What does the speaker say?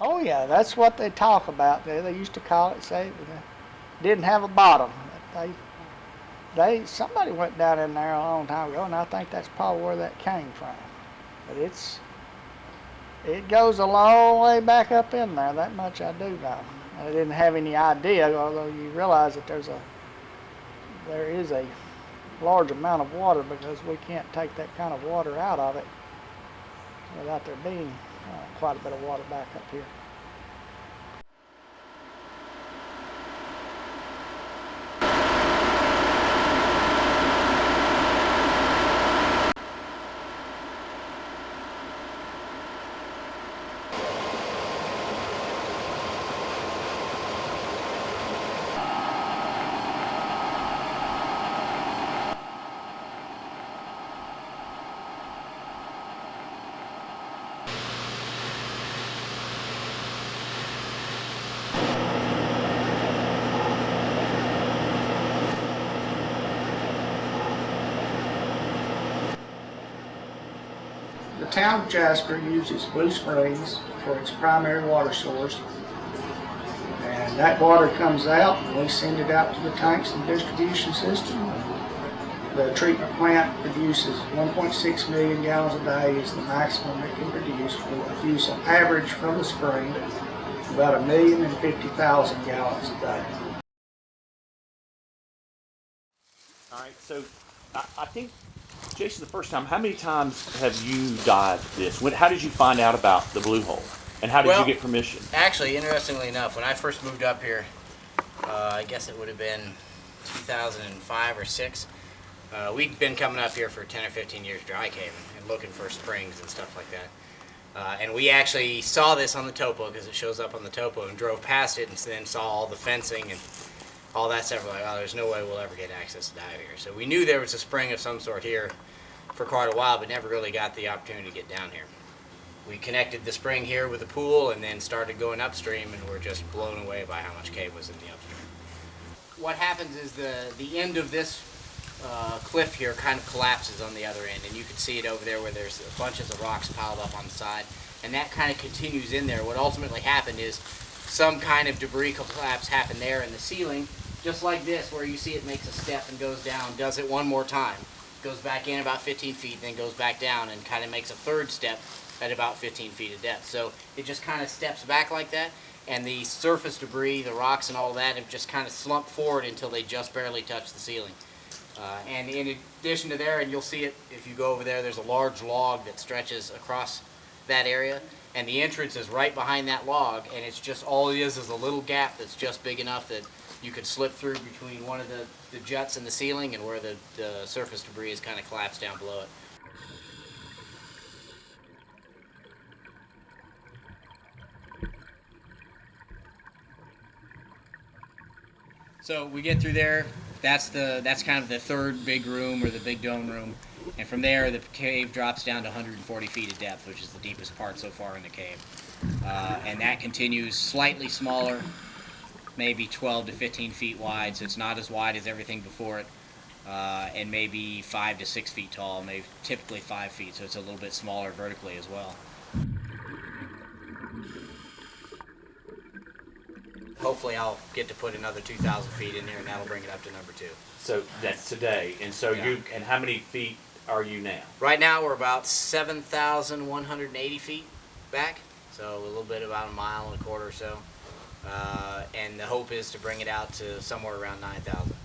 Oh yeah, that's what they talk about. They used to call it, say it didn't have a bottom. Somebody went down in there a long time ago, and I think that's probably where that came from. But it goes a long way back up in there. That much I do know. I didn't have any idea, although you realize that there is a large amount of water because we can't take that kind of water out of it without there being quite a bit of water back up here. The town of Jasper uses Blue Springs for its primary water source, and that water comes out and we send it out to the tanks and distribution system. The treatment plant produces 1.6 million gallons a day is the maximum it can produce for use on average from the spring, about 1,050,000 gallons a day. All right, so I think, Jason, the first time, how many times have you dived this? How did you find out about the blue hole? And how did you get permission? Actually, interestingly enough, when I first moved up here, I guess it would have been 2005 or 6, we'd been coming up here for 10 or 15 years dry caving and looking for springs and stuff like that. And we actually saw this on the topo because it shows up on the topo and drove past it and then saw all the fencing and all that stuff. We're like, oh, there's no way we'll ever get access to dive here. So we knew there was a spring of some sort here for quite a while, but never really got the opportunity to get down here. We connected the spring here with the pool and then started going upstream, and we're just blown away by how much cave was in the upstream. What happens is the end of this cliff here kind of collapses on the other end, and you can see it over there where there's bunches of rocks piled up on the side, and that kind of continues in there. What ultimately happened is some kind of debris collapse happened there in the ceiling, just like this, where you see it makes a step and goes down, does it one more time, goes back in about 15 feet, then goes back down and kind of makes a third step at about 15 feet of depth. So it just kind of steps back like that, and the surface debris, the rocks and all that, have just kind of slumped forward until they just barely touch the ceiling. And in addition to there, and you'll see it if you go over there, there's a large log that stretches across that area, and the entrance is right behind that log, and it's just all it is a little gap that's just big enough that you could slip through between one of the juts in the ceiling and where the surface debris is kind of collapsed down below it. So we get through there. That's kind of the third big room, or the big dome room, and from there the cave drops down to 140 feet of depth, which is the deepest part so far in the cave. And that continues slightly smaller, maybe 12 to 15 feet wide, so it's not as wide as everything before it, and maybe 5 to 6 feet tall, maybe typically 5 feet, so it's a little bit smaller vertically as well. Hopefully I'll get to put another 2,000 feet in there, and that'll bring it up to number 2. So that's today, and so Yeah. and how many feet are you now? Right now we're about 7,180 feet back, so a little bit about a mile and a quarter or so. And the hope is to bring it out to somewhere around 9,000.